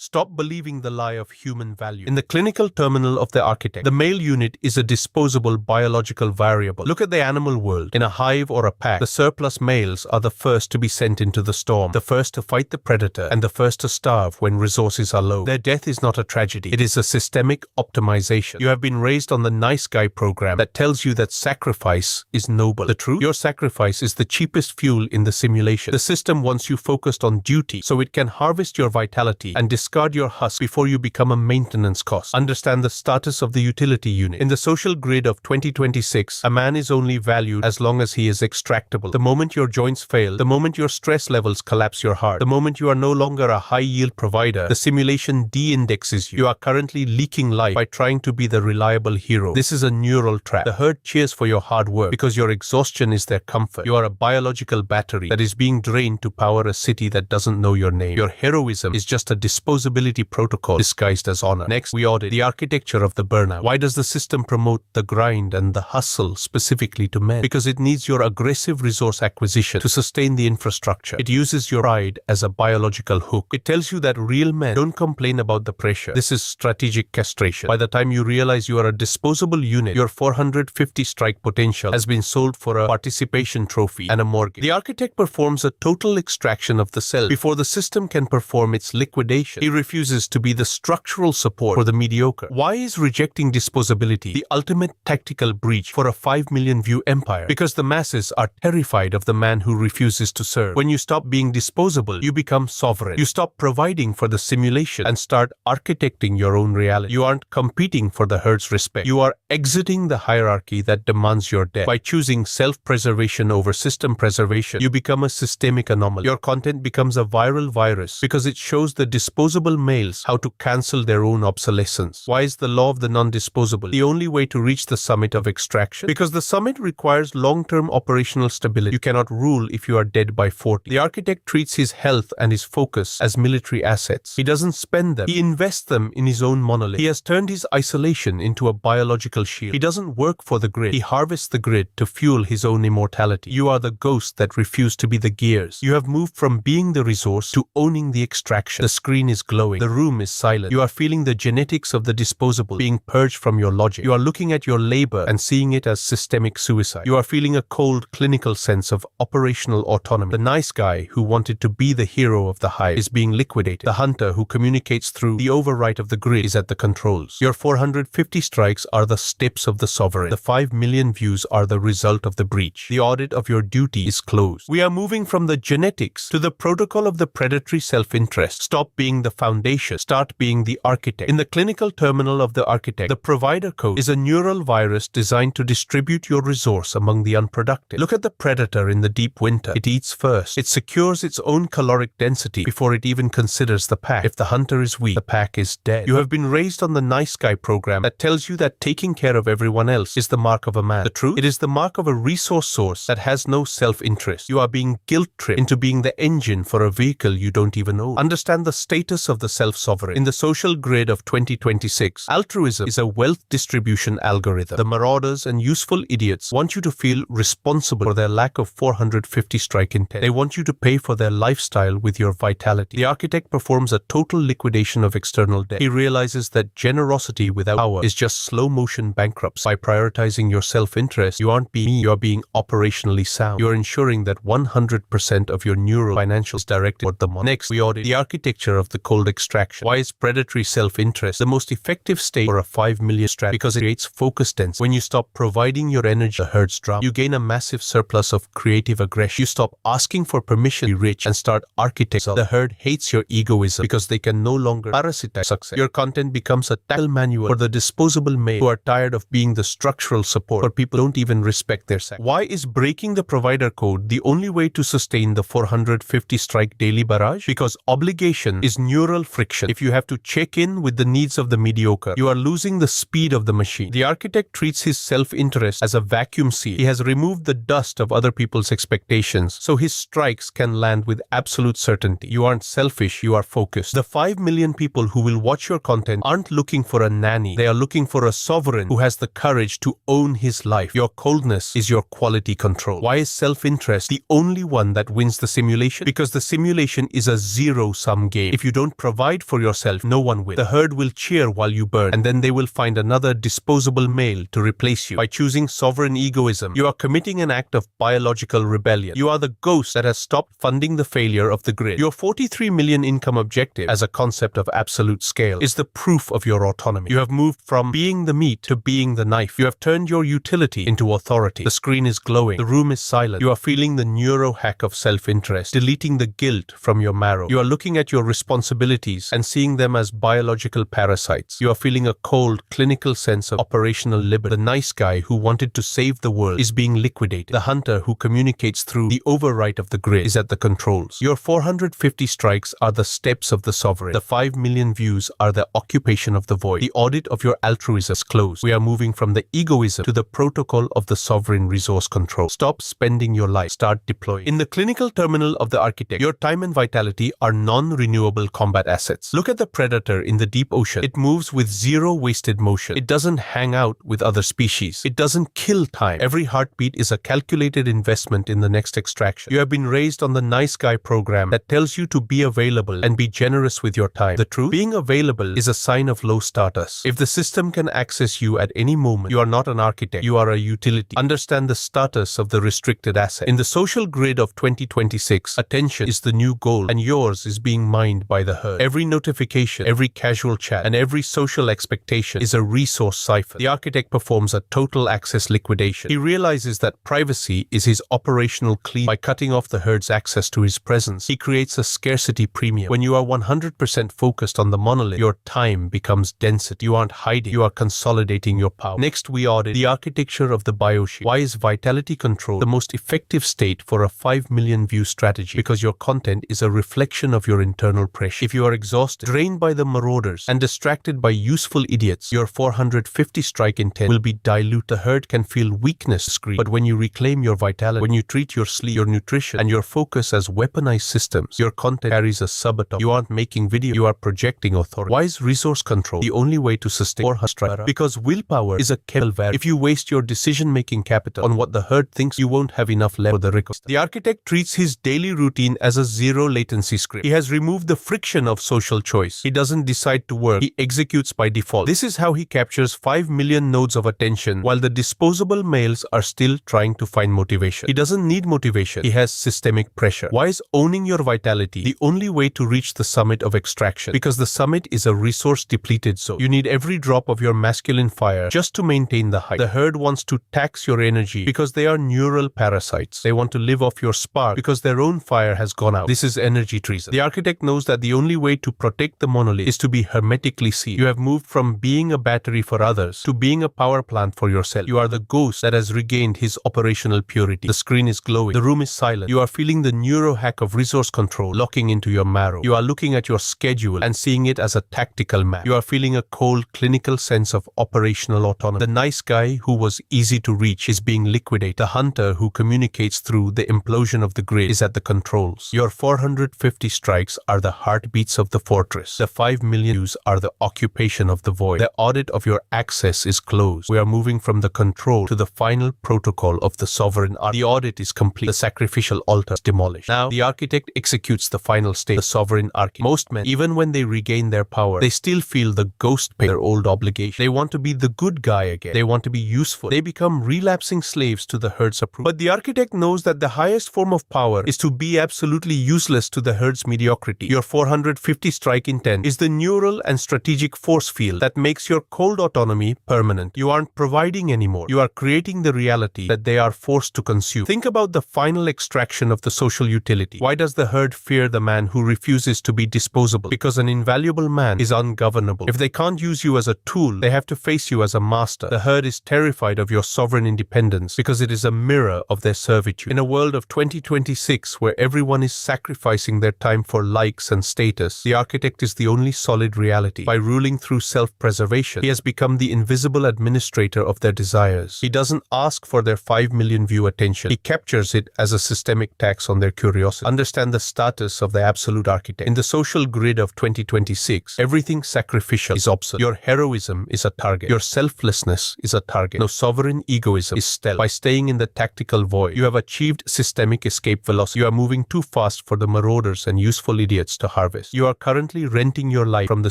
Stop believing the lie of human value. In the clinical terminal of the architect, the male unit is a disposable biological variable. Look at the animal world. In a hive or a pack, the surplus males are the first to be sent into the storm, the first to fight the predator, and the first to starve when resources are low. Their death is not a tragedy. It is a systemic optimization. You have been raised on the nice guy program that tells you that sacrifice is noble. The truth? Your sacrifice is the cheapest fuel in the simulation. The system wants you focused on duty so it can harvest your vitality and discard your husk before you become a maintenance cost. Understand the status of the utility unit. In the social grid of 2026, a man is only valued as long as he is extractable. The moment your joints fail, the moment your stress levels collapse your heart, the moment you are no longer a high-yield provider, the simulation de-indexes you. You are currently leaking life by trying to be the reliable hero. This is a neural trap. The herd cheers for your hard work because your exhaustion is their comfort. You are a biological battery that is being drained to power a city that doesn't know your name. Your heroism is just a disposability protocol disguised as honor. Next, we audit the architecture of the burnout. Why does the system promote the grind and the hustle specifically to men? Because it needs your aggressive resource acquisition to sustain the infrastructure. It uses your pride as a biological hook. It tells you that real men don't complain about the pressure. This is strategic castration. By the time you realize you are a disposable unit, your 450 strike potential has been sold for a participation trophy and a mortgage. The architect performs a total extraction of the cell before the system can perform its liquidation. He refuses to be the structural support for the mediocre. Why is rejecting disposability the ultimate tactical breach for a 5 million view empire? Because the masses are terrified of the man who refuses to serve. When you stop being disposable, you become sovereign. You stop providing for the simulation and start architecting your own reality. You aren't competing for the herd's respect. You are exiting the hierarchy that demands your death. By choosing self-preservation over system preservation, you become a systemic anomaly. Your content becomes a viral virus because it shows the disposable males how to cancel their own obsolescence. Why is the law of the non-disposable the only way to reach the summit of extraction? Because the summit requires long-term operational stability. You cannot rule if you are dead by 40. The architect treats his health and his focus as military assets. He doesn't spend them. He invests them in his own monolith. He has turned his isolation into a biological shield. He doesn't work for the grid. He harvests the grid to fuel his own immortality. You are the ghost that refused to be the gears. You have moved from being the resource to owning the extraction. The screen is glowing. The room is silent. You are feeling the genetics of the disposable being purged from your logic. You are looking at your labor and seeing it as systemic suicide. You are feeling a cold, clinical sense of operational autonomy. The nice guy who wanted to be the hero of the hive is being liquidated. The hunter who communicates through the override of the grid is at the controls. Your 450 strikes are the steps of the sovereign. The 5 million views are the result of the breach. The audit of your duty is closed. We are moving from the genetics to the protocol of the predatory self-interest. Stop being the foundation. Start being the architect. In the clinical terminal of the architect, the provider code is a neural virus designed to distribute your resource among the unproductive. Look at the predator in the deep winter. It eats first. It secures its own caloric density before it even considers the pack. If the hunter is weak, the pack is dead. You have been raised on the nice guy program that tells you that taking care of everyone else is the mark of a man. The truth? It is the mark of a resource source that has no self-interest. You are being guilt-tripped into being the engine for a vehicle you don't even own. Understand the status of the self-sovereign. In the social grid of 2026, altruism is a wealth distribution algorithm. The marauders and useful idiots want you to feel responsible for their lack of 450 strike intent. They want you to pay for their lifestyle with your vitality. The architect performs a total liquidation of external debt. He realizes that generosity without power is just slow-motion bankruptcy. By prioritizing your self-interest, you aren't being me, you are being operationally sound. You are ensuring that 100% of your neural financials is directed toward the money. Next, we audit the architecture of the cold extraction. Why is predatory self-interest the most effective state for a 5 million strat? Because it creates focus density. When you stop providing your energy, the herds drop. You gain a massive surplus of creative aggression. You stop asking for permission to be rich and start architecting. The herd hates your egoism because they can no longer parasitize success. Your content becomes a tactile manual for the disposable male who are tired of being the structural support for people who don't even respect their sex. Why is breaking the provider code the only way to sustain the 450 strike daily barrage? Because obligation is neural friction. If you have to check in with the needs of the mediocre, you are losing the speed of the machine. The architect treats his self-interest as a vacuum seal. He has removed the dust of other people's expectations, so his strikes can land with absolute certainty. You aren't selfish, you are focused. The 5 million people who will watch your content aren't looking for a nanny. They are looking for a sovereign who has the courage to own his life. Your coldness is your quality control. Why is self-interest the only one that wins the simulation? Because the simulation is a zero-sum game. If you don't provide for yourself, no one will. The herd will cheer while you burn, and then they will find another disposable male to replace you. By choosing sovereign egoism, you are committing an act of biological rebellion. You are the ghost that has stopped funding the failure of the grid. Your 43 million income objective, as a concept of absolute scale, is the proof of your autonomy. You have moved from being the meat to being the knife. You have turned your utility into authority. The screen is glowing. The room is silent. You are feeling the neurohack of self-interest, deleting the guilt from your marrow. You are looking at your responsibilities and seeing them as biological parasites. You are feeling a cold, clinical sense of operational liberty. The nice guy who wanted to save the world is being liquidated. The hunter who communicates through the override of the grid is at the controls. Your 450 strikes are the steps of the sovereign. The 5 million views are the occupation of the void. The audit of your altruism is closed. We are moving from the egoism to the protocol of the sovereign resource control. Stop spending your life. Start deploying. In the clinical terminal of the architect, your time and vitality are non-renewable combat assets. Look at the predator in the deep ocean. It moves with zero wasted motion. It doesn't hang out with other species. It doesn't kill time. Every heartbeat is a calculated investment in the next extraction. You have been raised on the nice guy program that tells you to be available and be generous with your time. The truth? Being available is a sign of low status. If the system can access you at any moment, you are not an architect. You are a utility. Understand the status of the restricted asset. In the social grid of 2026, attention is the new gold, and yours is being mined by the herd. Every notification, every casual chat, and every social expectation is a resource siphon. The architect performs a total access liquidation. He realizes that privacy is his operational clean. By cutting off the herd's access to his presence, he creates a scarcity premium. When you are 100% focused on the monolith, your time becomes density. You aren't hiding, you are consolidating your power. Next, we audit the architecture of the bioshield. Why is vitality control the most effective state for a 5 million view strategy? Because your content is a reflection of your internal pressure. If you are exhausted, drained by the marauders, and distracted by useful idiots, your 450 strike intent will be dilute. The herd can feel weakness scream, but when you reclaim your vitality, when you treat your sleep, your nutrition, and your focus as weaponized systems, your content carries a subatomic. You aren't making video, you are projecting authority. Why is resource control the only way to sustain 400 strike? Because willpower is a chemical variable. If you waste your decision-making capital on what the herd thinks, you won't have enough left for the request. The architect treats his daily routine as a zero-latency script. He has removed the friction of social choice. He doesn't decide to work, he executes by default. This is how he captures 5 million nodes of attention while the disposable males are still trying to find motivation. He doesn't need motivation, he has systemic pressure. Why is owning your vitality the only way to reach the summit of extraction? Because the summit is a resource-depleted zone. You need every drop of your masculine fire just to maintain the height. The herd wants to tax your energy because they are neural parasites. They want to live off your spark because their own fire has gone out. This is energy treason. The architect knows that the only way to protect the monolith is to be hermetically sealed. You have moved from being a battery for others to being a power plant for yourself. You are the ghost that has regained his operational purity. The screen is glowing. The room is silent. You are feeling the neurohack of resource control locking into your marrow. You are looking at your schedule and seeing it as a tactical map. You are feeling a cold, clinical sense of operational autonomy. The nice guy who was easy to reach is being liquidated. The hunter who communicates through the implosion of the grid is at the controls. Your 450 strikes are the heartbeats of the fortress. The 5 million views are the occupation of the void. The audit of your access is closed. We are moving from the control to the final protocol of the sovereign architect. The audit is complete. The sacrificial altar is demolished. Now, the architect executes the final stage, the sovereign architect. Most men, even when they regain their power, they still feel the ghost pain, their old obligation. They want to be the good guy again. They want to be useful. They become relapsing slaves to the herd's approval. But the architect knows that the highest form of power is to be absolutely useless to the herd's mediocrity. Your 450 strike intent is the neural and strategic force field that makes your cold autonomy permanent. You aren't providing anymore. You are creating the reality that they are forced to consume. Think about the final extraction of the social utility. Why does the herd fear the man who refuses to be disposable? Because an invaluable man is ungovernable. If they can't use you as a tool, they have to face you as a master. The herd is terrified of your sovereign independence because it is a mirror of their servitude. In a world of 2026 where everyone is sacrificing their time for likes and status, the architect is the only solid reality. By ruling through self-preservation, he has become the invisible administrator of their desires. He doesn't ask for their 5 million view attention. He captures it as a systemic tax on their curiosity. Understand the status of the absolute architect. In the social grid of 2026, everything sacrificial is obsolete. Your heroism is a target. Your selflessness is a target. No sovereign egoism is stealth. By staying in the tactical void, you have achieved systemic escape velocity. You are moving too fast for the marauders and useful idiots to harvest. choice. You are currently renting your life from the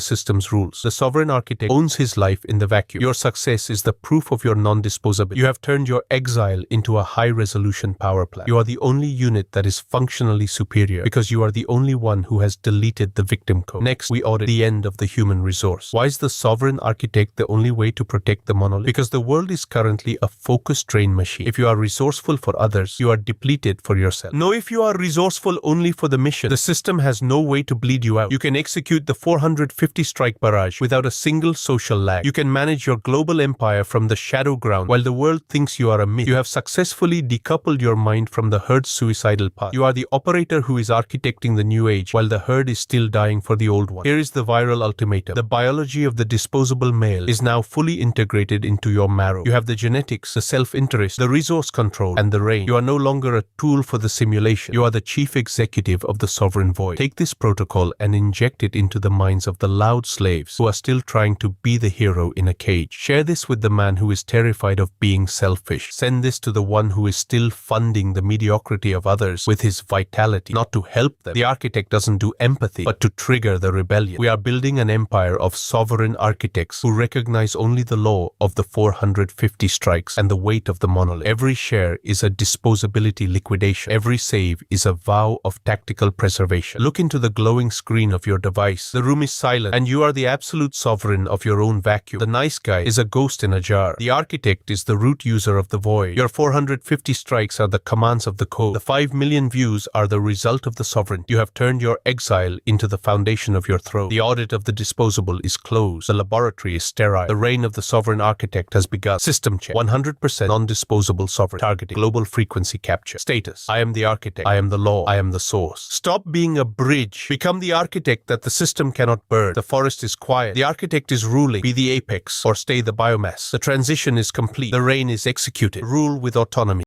system's rules. The sovereign architect owns his life in the vacuum. Your success is the proof of your non-disposability. You have turned your exile into a high-resolution power plant. You are the only unit that is functionally superior because you are the only one who has deleted the victim code. Next, we audit the end of the human resource. Why is the sovereign architect the only way to protect the monolith? Because the world is currently a focus drain machine. If you are resourceful for others, you are depleted for yourself. No, if you are resourceful only for the mission, the system has no way to bleed you out. You can execute the 450 strike barrage without a single social lag. You can manage your global empire from the shadow ground while the world thinks you are a myth. You have successfully decoupled your mind from the herd's suicidal path. You are the operator who is architecting the new age while the herd is still dying for the old one. Here is the viral ultimatum. The biology of the disposable male is now fully integrated into your marrow. You have the genetics, the self-interest, the resource control, and the reign. You are no longer a tool for the simulation. You are the chief executive of the sovereign void. Take this protocol and inject it into the minds of the loud slaves who are still trying to be the hero in a cage. Share this with the man who is terrified of being selfish. Send this to the one who is still funding the mediocrity of others with his vitality, not to help them. The architect doesn't do empathy, but to trigger the rebellion. We are building an empire of sovereign architects who recognize only the law of the 450 strikes and the weight of the monolith. Every share is a disposability liquidation. Every save is a vow of tactical preservation. Look into the glowing screen of your device. The room is silent, and you are the absolute sovereign of your own vacuum. The nice guy is a ghost in a jar. The architect is the root user of the void. Your 450 strikes are the commands of the code. The 5 million views are the result of the sovereignty. You have turned your exile into the foundation of your throne. The audit of the disposable is closed. The laboratory is sterile. The reign of the sovereign architect has begun. System check. 100% non-disposable sovereign. Targeting. Global frequency capture. Status. I am the architect. I am the law. I am the source. Stop being a bridge. Become the architect that the system cannot burn. The forest is quiet. The architect is ruling. Be the apex or stay the biomass. The transition is complete. The reign is executed. Rule with autonomy.